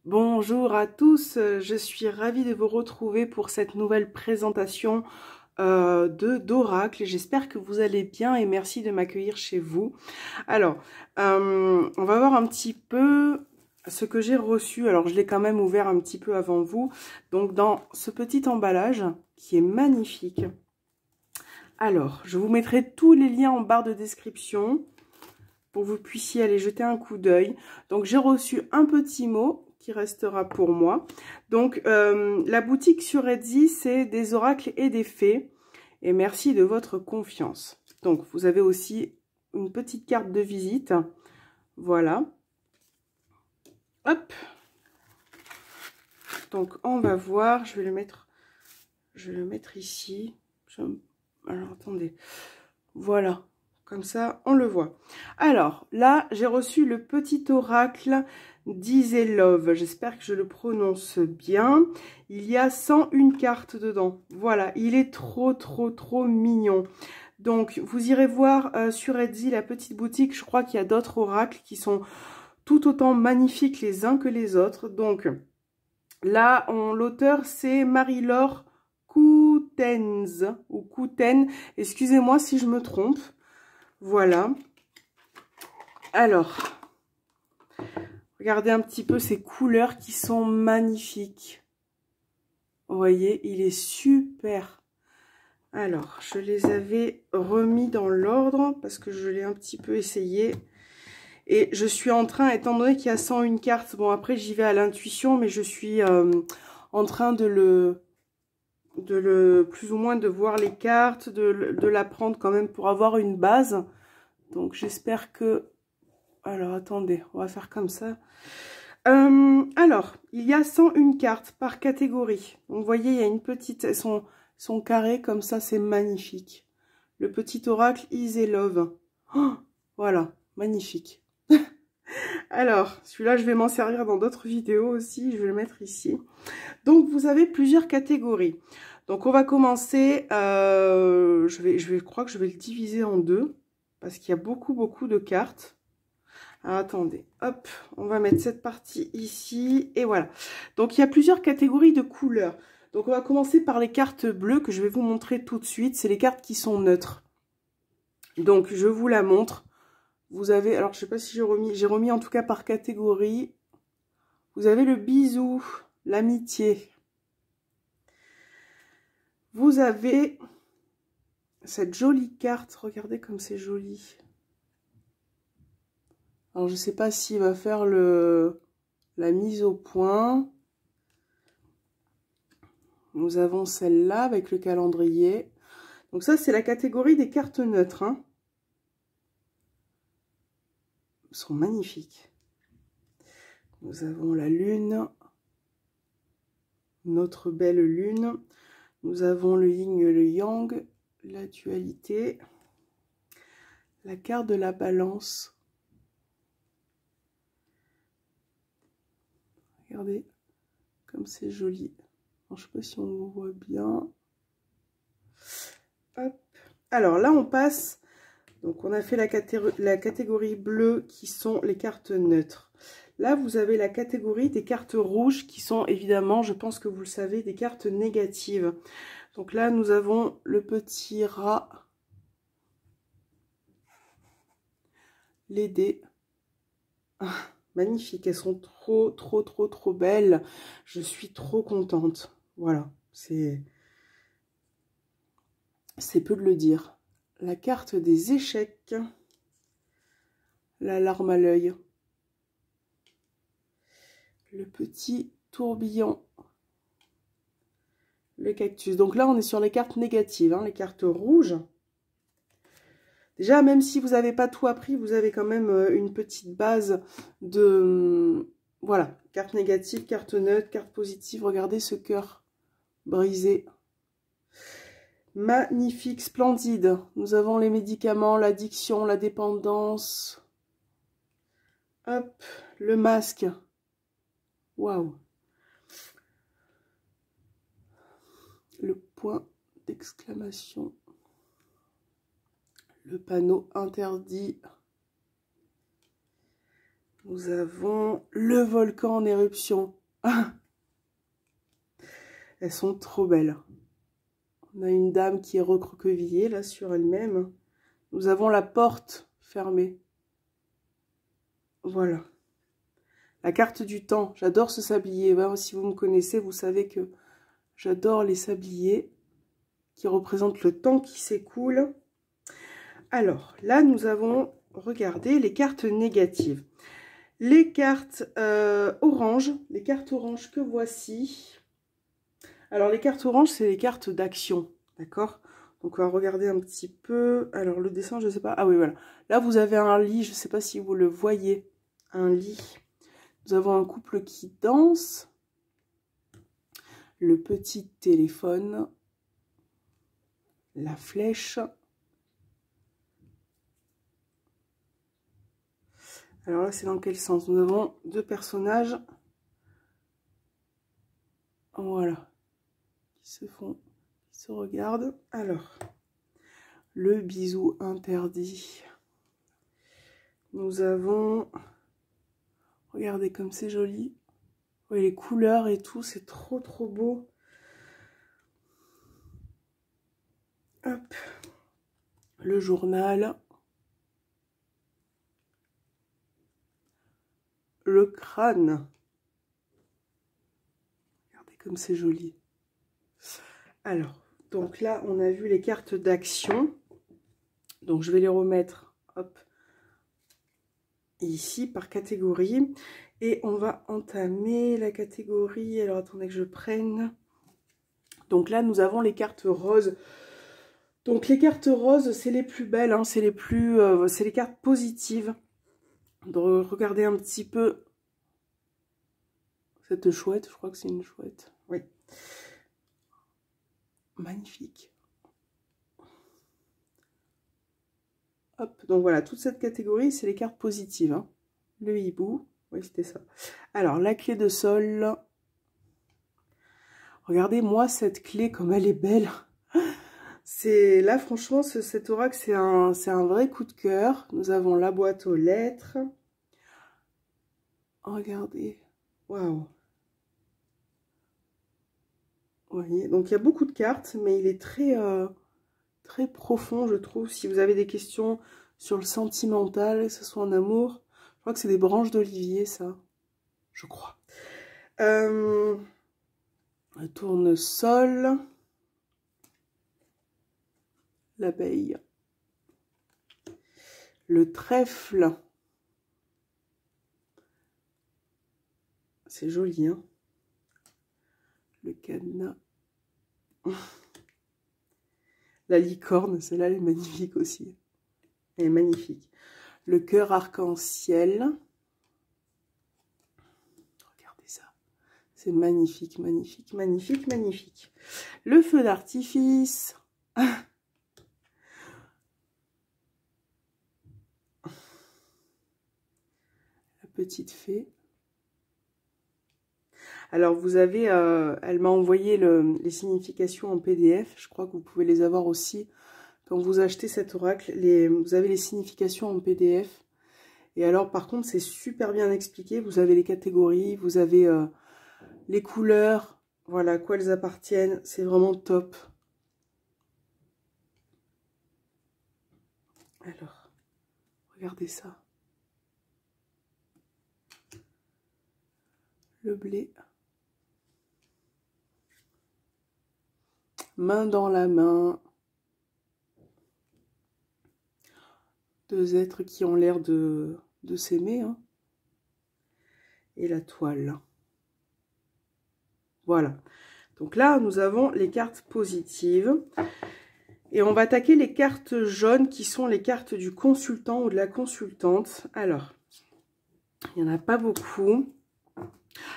Bonjour à tous, je suis ravie de vous retrouver pour cette nouvelle présentation d'Oracle. J'espère que vous allez bien et merci de m'accueillir chez vous. Alors, on va voir un petit peu ce que j'ai reçu. Alors, je l'ai quand même ouvert un petit peu avant vous. Donc, dans ce petit emballage qui est magnifique. Alors, je vous mettrai tous les liens en barre de description pour que vous puissiez aller jeter un coup d'œil. Donc, j'ai reçu un petit mot qui restera pour moi. Donc, la boutique sur Etsy, c'est des oracles et des fées. Et merci de votre confiance. Donc, vous avez aussi une petite carte de visite. Voilà. Hop. Donc, on va voir. Je vais le mettre ici. Alors, attendez. Voilà. Comme ça, on le voit. Alors, là, j'ai reçu le petit oracle d'Iselove. J'espère que je le prononce bien. Il y a 101 cartes dedans. Voilà, il est trop mignon. Donc, vous irez voir sur Etsy, la petite boutique. Je crois qu'il y a d'autres oracles qui sont tout autant magnifiques les uns que les autres. Donc, là, l'auteur, c'est Marie-Laure Coutenz, ou Couten. Excusez-moi si je me trompe. Voilà. Alors, regardez un petit peu ces couleurs qui sont magnifiques. Vous voyez, il est super. Alors, je les avais remis dans l'ordre parce que je l'ai un petit peu essayé. Et je suis en train, étant donné qu'il y a 101 cartes, bon après j'y vais à l'intuition, mais je suis en train de plus ou moins de voir les cartes, de l'apprendre quand même pour avoir une base. Donc j'espère que... Alors attendez, on va faire comme ça. Alors, il y a 101 cartes par catégorie. Donc vous voyez, il y a une petite... Elles sont carrées comme ça, c'est magnifique. Le petit oracle Iselove. Oh, voilà, magnifique. Alors, celui-là, je vais m'en servir dans d'autres vidéos aussi. Je vais le mettre ici. Donc, vous avez plusieurs catégories. Donc, on va commencer... je crois que je vais le diviser en deux. Parce qu'il y a beaucoup de cartes. Alors, attendez, hop, on va mettre cette partie ici. Et voilà. Donc, il y a plusieurs catégories de couleurs. Donc, on va commencer par les cartes bleues que je vais vous montrer tout de suite. C'est les cartes qui sont neutres. Donc, je vous la montre. Vous avez, alors je sais pas si j'ai remis en tout cas par catégorie. Vous avez le bisou, l'amitié. Vous avez cette jolie carte, regardez comme c'est joli. Alors je sais pas s'il va faire la mise au point. Nous avons celle-là avec le calendrier. Donc ça c'est la catégorie des cartes neutres. Hein. Elles sont magnifiques. Nous avons la lune, notre belle lune. Nous avons le yin et le yang, la dualité, la carte de la balance. Regardez comme c'est joli. Alors, je ne sais pas si on voit bien. Hop. Alors là, on passe. Donc, on a fait la catégorie bleue qui sont les cartes neutres. Là, vous avez la catégorie des cartes rouges qui sont évidemment, je pense que vous le savez, des cartes négatives. Donc là, nous avons le petit rat, les dés. Ah, magnifique, elles sont trop belles. Je suis trop contente. Voilà, c'est peu de le dire. La carte des échecs, la larme à l'œil, le petit tourbillon, le cactus. Donc là, on est sur les cartes négatives, hein, les cartes rouges. Déjà, même si vous n'avez pas tout appris, vous avez quand même une petite base de... Voilà, carte négative, carte neutre, carte positive. Regardez ce cœur brisé. Magnifique, splendide. Nous avons les médicaments, l'addiction, la dépendance. Hop, le masque. Waouh. Le point d'exclamation. Le panneau interdit. Nous avons le volcan en éruption. Ah, elles sont trop belles. On a une dame qui est recroquevillée là sur elle-même. Nous avons la porte fermée. Voilà. La carte du temps. J'adore ce sablier. Ouais, si vous me connaissez, vous savez que j'adore les sabliers qui représentent le temps qui s'écoule. Alors, là, nous avons regardé les cartes négatives. Les cartes oranges, les cartes oranges que voici. Alors, les cartes oranges, c'est les cartes d'action, d'accord? Donc, on va regarder un petit peu. Alors, le dessin, je ne sais pas. Ah oui, voilà. Là, vous avez un lit, je ne sais pas si vous le voyez. Un lit. Nous avons un couple qui danse. Le petit téléphone. La flèche. Alors là, c'est dans quel sens? Nous avons deux personnages. Voilà. Qui se regardent. Alors, le bisou interdit. Nous avons... Regardez comme c'est joli. Oui, les couleurs et tout, c'est trop trop beau. Hop. Le journal. Le crâne. Regardez comme c'est joli. Alors, donc là, on a vu les cartes d'action. Donc, je vais les remettre, hop, ici, par catégorie. Et on va entamer la catégorie. Alors, attendez que je prenne. Donc là, nous avons les cartes roses. Donc, les cartes roses, c'est les plus belles, hein, c'est les cartes positives. Donc, regardez un petit peu cette chouette. Je crois que c'est une chouette. Oui. Magnifique. Hop, donc voilà, toute cette catégorie, c'est les cartes positives. Hein. Le hibou, oui, c'était ça. Alors, la clé de sol. Regardez-moi cette clé, comme elle est belle. C'est là, franchement, cet oracle, c'est un vrai coup de cœur. Nous avons la boîte aux lettres. Regardez, waouh. Vous voyez, donc il y a beaucoup de cartes, mais il est très, très profond, je trouve. Si vous avez des questions sur le sentimental, que ce soit en amour, je crois que c'est des branches d'olivier, ça. Je crois. Le tournesol. L'abeille. Le trèfle. C'est joli, hein. Le cadenas. La licorne, celle-là, elle est magnifique aussi. Elle est magnifique. Le cœur arc-en-ciel. Regardez ça. C'est magnifique, magnifique, magnifique, magnifique. Le feu d'artifice. La petite fée. Alors, vous avez, elle m'a envoyé les significations en PDF. Je crois que vous pouvez les avoir aussi. Quand vous achetez cet oracle, vous avez les significations en PDF. Et alors, par contre, c'est super bien expliqué. Vous avez les catégories, vous avez les couleurs, voilà, à quoi elles appartiennent. C'est vraiment top. Alors, regardez ça. Le blé. Main dans la main. Deux êtres qui ont l'air de s'aimer. Hein. Et la toile. Voilà. Donc là, nous avons les cartes positives. Et on va attaquer les cartes jaunes qui sont les cartes du consultant ou de la consultante. Alors, il n'y en a pas beaucoup.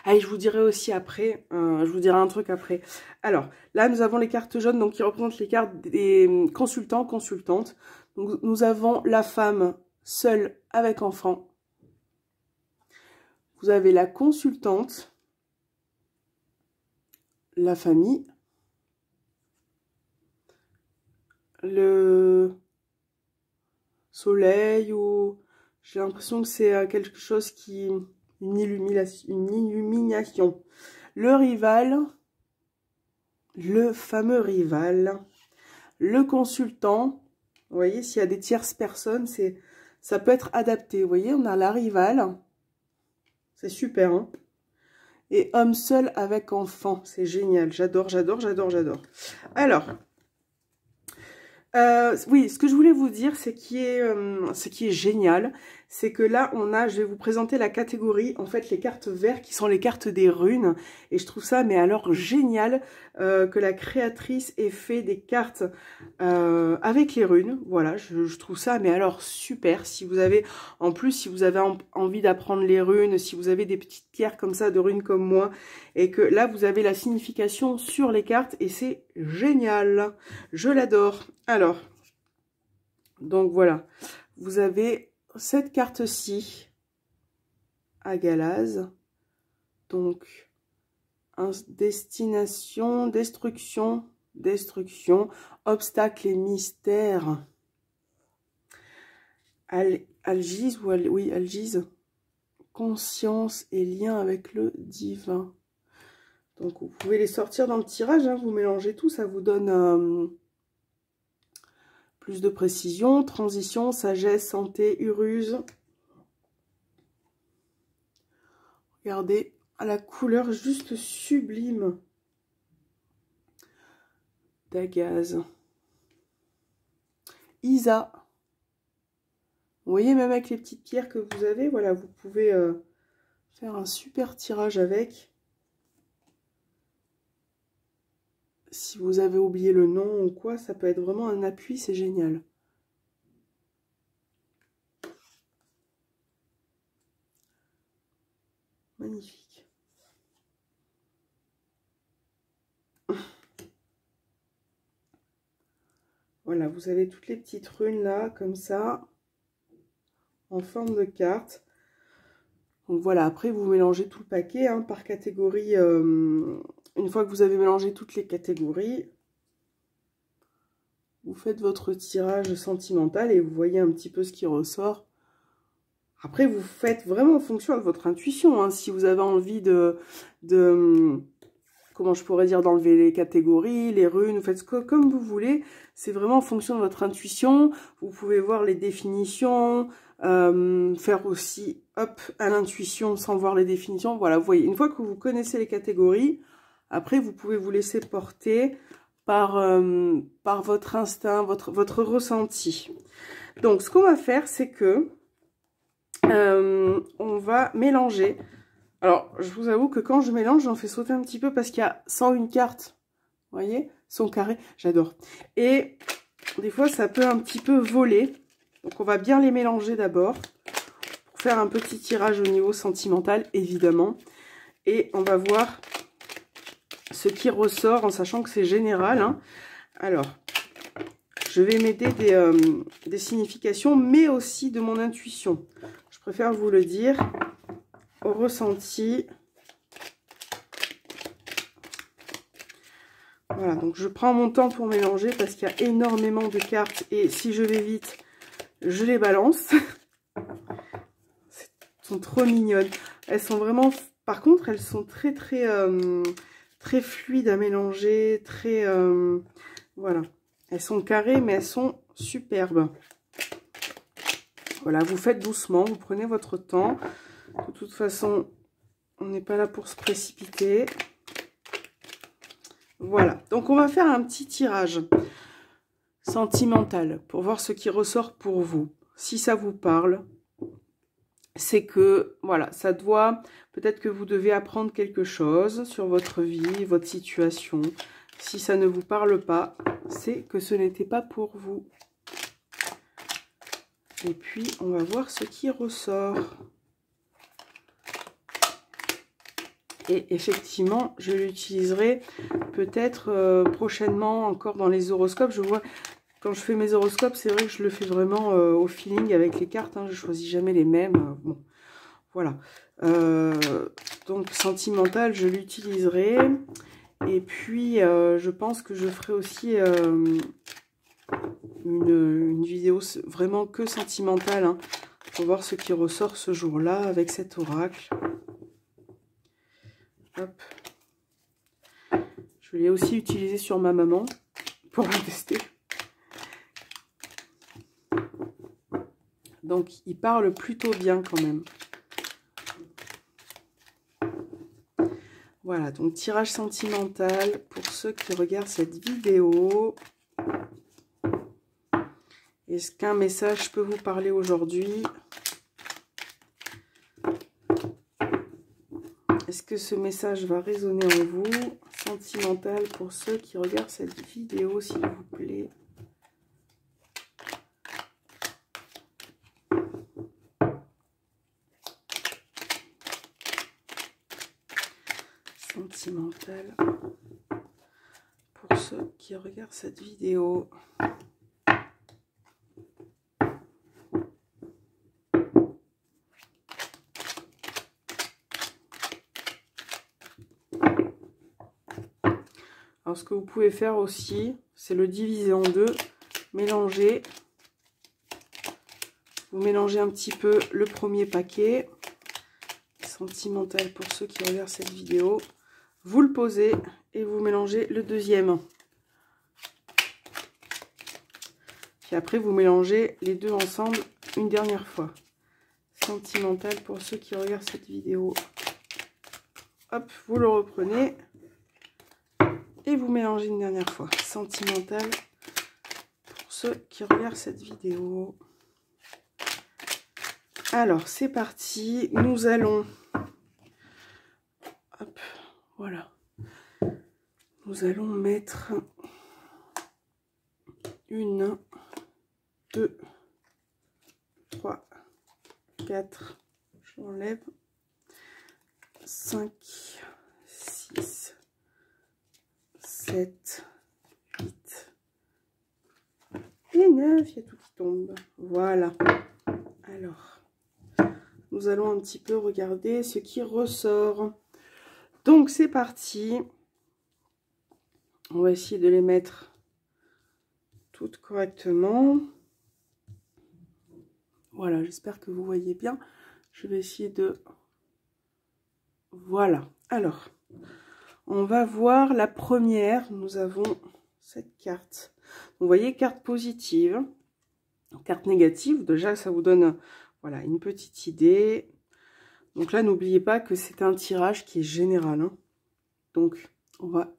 Allez, je vous dirai aussi après, je vous dirai un truc après. Alors, là, nous avons les cartes jaunes, donc qui représentent les cartes des consultants, consultantes. Donc, nous avons la femme seule avec enfant. Vous avez la consultante, la famille, le soleil ou J'ai l'impression que c'est quelque chose qui... Une illumination. Le rival, le fameux rival, le consultant. Vous voyez, s'il y a des tierces personnes, ça peut être adapté. Vous voyez, on a la rivale. C'est super, hein. Et homme seul avec enfant. C'est génial. J'adore, j'adore, j'adore, j'adore. Alors... oui, ce que je voulais vous dire, ce qui est génial, c'est que là, je vais vous présenter la catégorie, en fait, les cartes vertes qui sont les cartes des runes. Et je trouve ça, mais alors, génial que la créatrice ait fait des cartes avec les runes. Voilà, je trouve ça, mais alors, super. Si vous avez, en plus, si vous avez envie d'apprendre les runes, si vous avez des petites pierres comme ça, de runes comme moi, et que là, vous avez la signification sur les cartes, et c'est génial. Je l'adore. Alors, donc voilà, vous avez cette carte-ci à Galaz. Donc, destination, destruction, destruction, obstacle et mystère. Algise, oui, Algise. Conscience et lien avec le divin. Donc, vous pouvez les sortir dans le tirage, hein, vous mélangez tout, ça vous donne... plus de précision, transition, sagesse, santé, uruse. Regardez, la couleur juste sublime d'Agaz. Isa. Vous voyez, même avec les petites pierres que vous avez, voilà, vous pouvez faire un super tirage avec. Si vous avez oublié le nom ou quoi, ça peut être vraiment un appui, c'est génial. Magnifique. Voilà, vous avez toutes les petites runes là, comme ça, en forme de carte. Donc voilà, après vous mélangez tout le paquet hein, par catégorie. Une fois que vous avez mélangé toutes les catégories, vous faites votre tirage sentimental et vous voyez un petit peu ce qui ressort. Après, vous faites vraiment en fonction de votre intuition. Hein. Si vous avez envie comment je pourrais dire, d'enlever les catégories, les runes, vous faites comme vous voulez. C'est vraiment en fonction de votre intuition. Vous pouvez voir les définitions, faire aussi, hop, à l'intuition sans voir les définitions. Voilà, vous voyez, une fois que vous connaissez les catégories, après, vous pouvez vous laisser porter par votre instinct, votre ressenti. Donc, ce qu'on va faire, c'est que on va mélanger. Alors, je vous avoue que quand je mélange, j'en fais sauter un petit peu parce qu'il y a 101 cartes. Vous voyez, son carré, j'adore. Et des fois, ça peut un petit peu voler. Donc, on va bien les mélanger d'abord pour faire un petit tirage au niveau sentimental, évidemment. Et on va voir ce qui ressort en sachant que c'est général. Hein. Alors, je vais m'aider des significations, mais aussi de mon intuition. Je préfère vous le dire au ressenti. Voilà, donc je prends mon temps pour mélanger parce qu'il y a énormément de cartes et si je vais vite, je les balance. Elles sont trop mignonnes. Elles sont vraiment... Par contre, elles sont très fluides à mélanger, voilà. Elles sont carrées, mais elles sont superbes. Voilà, vous faites doucement, vous prenez votre temps. De toute façon, on n'est pas là pour se précipiter. Voilà, donc on va faire un petit tirage sentimental pour voir ce qui ressort pour vous. Si ça vous parle, c'est que, voilà, ça doit... Peut-être que vous devez apprendre quelque chose sur votre vie, votre situation. Si ça ne vous parle pas, c'est que ce n'était pas pour vous. Et puis, on va voir ce qui ressort. Et effectivement, je l'utiliserai peut-être prochainement encore dans les horoscopes. Je vois, quand je fais mes horoscopes, c'est vrai que je le fais vraiment au feeling avec les cartes. Hein, je ne choisis jamais les mêmes. Bon, voilà. Donc, sentimental, je l'utiliserai. Et puis, je pense que je ferai aussi une vidéo vraiment que sentimentale. Hein, pour voir ce qui ressort ce jour-là avec cet oracle. Hop. Je l'ai aussi utilisé sur ma maman pour le tester. Donc, il parle plutôt bien quand même. Voilà, donc tirage sentimental pour ceux qui regardent cette vidéo. Est-ce qu'un message peut vous parler aujourd'hui? Est-ce que ce message va résonner en vous? Sentimental pour ceux qui regardent cette vidéo, s'il vous plaît. Sentimental pour ceux qui regardent cette vidéo. Alors, ce que vous pouvez faire aussi, c'est le diviser en deux, mélanger. Vous mélangez un petit peu le premier paquet, sentimental pour ceux qui regardent cette vidéo. Vous le posez et vous mélangez le deuxième. Puis après, vous mélangez les deux ensemble une dernière fois. Sentimental pour ceux qui regardent cette vidéo. Hop, vous le reprenez. Et vous mélangez une dernière fois. Sentimental pour ceux qui regardent cette vidéo. Alors, c'est parti. Nous allons... Hop, voilà. Nous allons mettre 1, 2, 3, 4. J'enlève. 5, 6, 7, 8 et 9, il y a tout qui tombe. Voilà. Alors, nous allons un petit peu regarder ce qui ressort. Donc, c'est parti. On va essayer de les mettre toutes correctement. Voilà, j'espère que vous voyez bien. Je vais essayer de... Voilà. Alors... On va voir la première. Nous avons cette carte. Vous voyez, carte positive, carte négative. Déjà, ça vous donne voilà, une petite idée. Donc là, n'oubliez pas que c'est un tirage qui est général. Hein. Donc, on va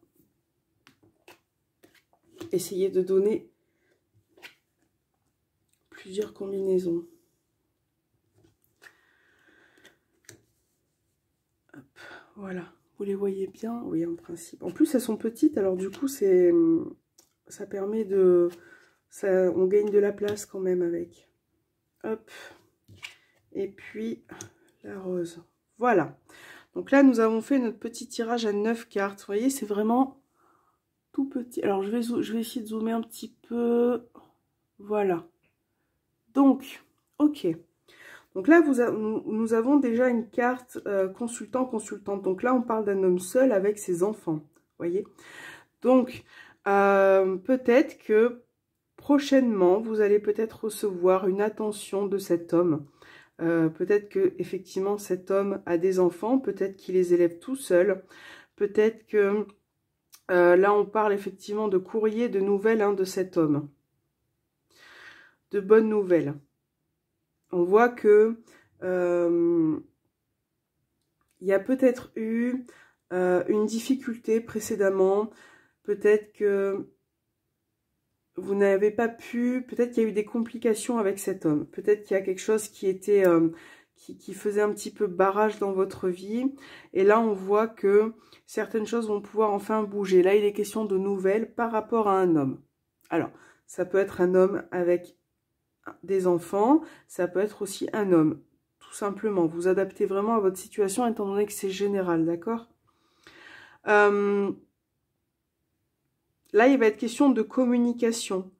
essayer de donner plusieurs combinaisons. Hop, voilà. Vous les voyez bien? Oui, en principe. En plus, elles sont petites, alors du coup, ça permet de... on gagne de la place quand même avec. Hop. Et puis, la rose. Voilà. Donc là, nous avons fait notre petit tirage à 9 cartes. Vous voyez, c'est vraiment tout petit. Alors, je vais essayer de zoomer un petit peu. Voilà. Donc, ok. Donc là, nous avons déjà une carte consultant-consultante. Donc là, on parle d'un homme seul avec ses enfants. Vous voyez? Donc, peut-être que prochainement, vous allez peut-être recevoir une attention de cet homme. Peut-être que effectivement cet homme a des enfants. Peut-être qu'il les élève tout seul. Peut-être que là, on parle effectivement de courrier, de nouvelles hein, de cet homme. De bonnes nouvelles. On voit que il y a peut-être eu une difficulté précédemment, peut-être que vous n'avez pas pu, peut-être qu'il y a eu des complications avec cet homme, peut-être qu'il y a quelque chose qui était qui faisait un petit peu barrage dans votre vie, et là on voit que certaines choses vont pouvoir enfin bouger. Là il est question de nouvelles par rapport à un homme. Alors ça peut être un homme avec des enfants, ça peut être aussi un homme, tout simplement. Vous adaptez vraiment à votre situation étant donné que c'est général, d'accord? Là, il va être question de communication,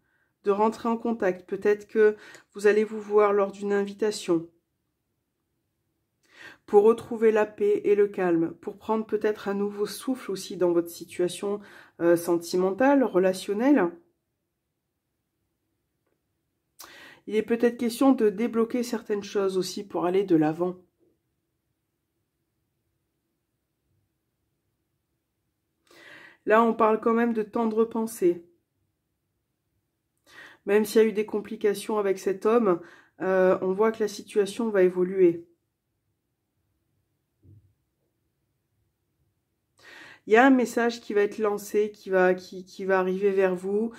de rentrer en contact. Peut-être que vous allez vous voir lors d'une invitation pour retrouver la paix et le calme, pour prendre peut-être un nouveau souffle aussi dans votre situation sentimentale, relationnelle. Il est peut-être question de débloquer certaines choses aussi pour aller de l'avant. Là, on parle quand même de tendre pensée. Même s'il y a eu des complications avec cet homme, on voit que la situation va évoluer. Il y a un message qui va être lancé, qui va arriver vers vous.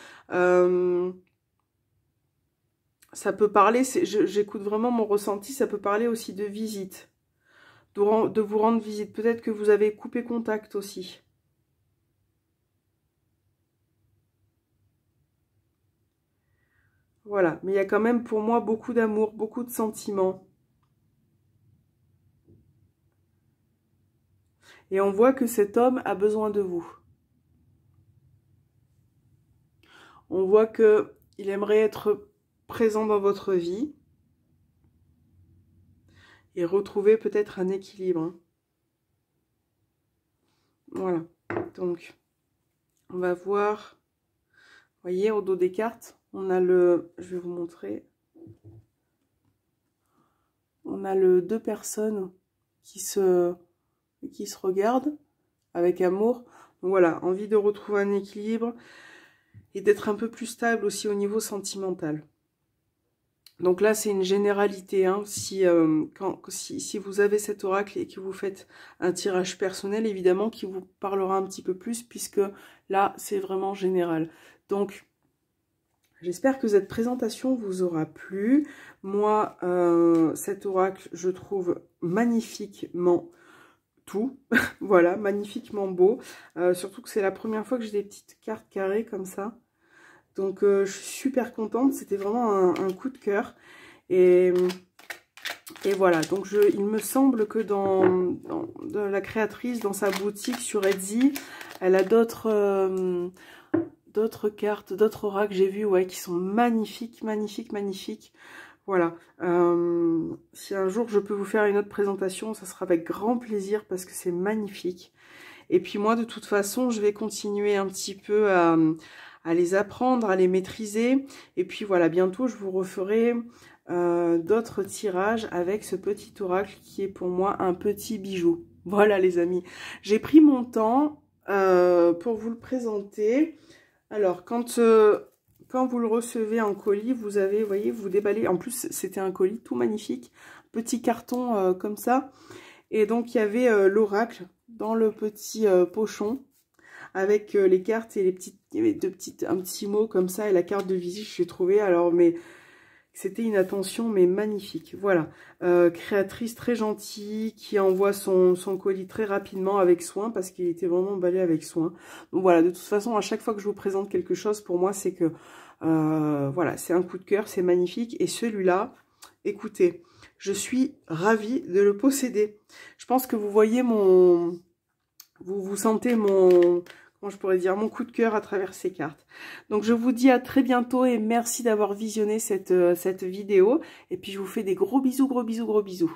Ça peut parler, j'écoute vraiment mon ressenti, ça peut parler aussi de visite, de vous rendre visite. Peut-être que vous avez coupé contact aussi. Voilà, mais il y a quand même pour moi beaucoup d'amour, beaucoup de sentiments. Et on voit que cet homme a besoin de vous. On voit qu'il aimerait être présent dans votre vie et retrouver peut-être un équilibre. Hein. Voilà, donc on va voir, vous voyez au dos des cartes, on a le, je vais vous montrer, on a le deux personnes qui se regardent avec amour. Donc voilà, envie de retrouver un équilibre et d'être un peu plus stable aussi au niveau sentimental. Donc là, c'est une généralité. Hein. Si vous avez cet oracle et que vous faites un tirage personnel, évidemment, qui vous parlera un petit peu plus, puisque là, c'est vraiment général. Donc, j'espère que cette présentation vous aura plu. Moi, cet oracle, je trouve magnifiquement tout. Voilà, magnifiquement beau. Surtout que c'est la première fois que j'ai des petites cartes carrées comme ça. Donc, je suis super contente. C'était vraiment un coup de cœur. Et voilà. Donc, il me semble que dans la créatrice, dans sa boutique sur Etsy, elle a d'autres cartes, d'autres oracles, j'ai vu, ouais, qui sont magnifiques, magnifiques, magnifiques. Voilà. Si un jour je peux vous faire une autre présentation, ça sera avec grand plaisir parce que c'est magnifique. Et puis moi, de toute façon, je vais continuer un petit peu à les apprendre, à les maîtriser. Et puis voilà, bientôt, je vous referai d'autres tirages avec ce petit oracle qui est pour moi un petit bijou. Voilà les amis, j'ai pris mon temps pour vous le présenter. Alors, quand vous le recevez en colis, vous avez, vous voyez, vous déballez. En plus, c'était un colis tout magnifique, petit carton comme ça. Et donc, il y avait l'oracle dans le petit pochon avec les cartes et les petites, il y avait un petit mot comme ça et la carte de visite, je l'ai trouvé. Alors, mais c'était une attention mais magnifique. Voilà, créatrice très gentille qui envoie son colis très rapidement avec soin parce qu'il était vraiment emballé avec soin. Donc voilà, de toute façon, à chaque fois que je vous présente quelque chose, pour moi, c'est que voilà, c'est un coup de cœur, c'est magnifique. Et celui-là, écoutez, je suis ravie de le posséder. Je pense que vous voyez vous sentez comment je pourrais dire, mon coup de cœur à travers ces cartes. Donc je vous dis à très bientôt et merci d'avoir visionné cette vidéo. Et puis je vous fais des gros bisous, gros bisous, gros bisous.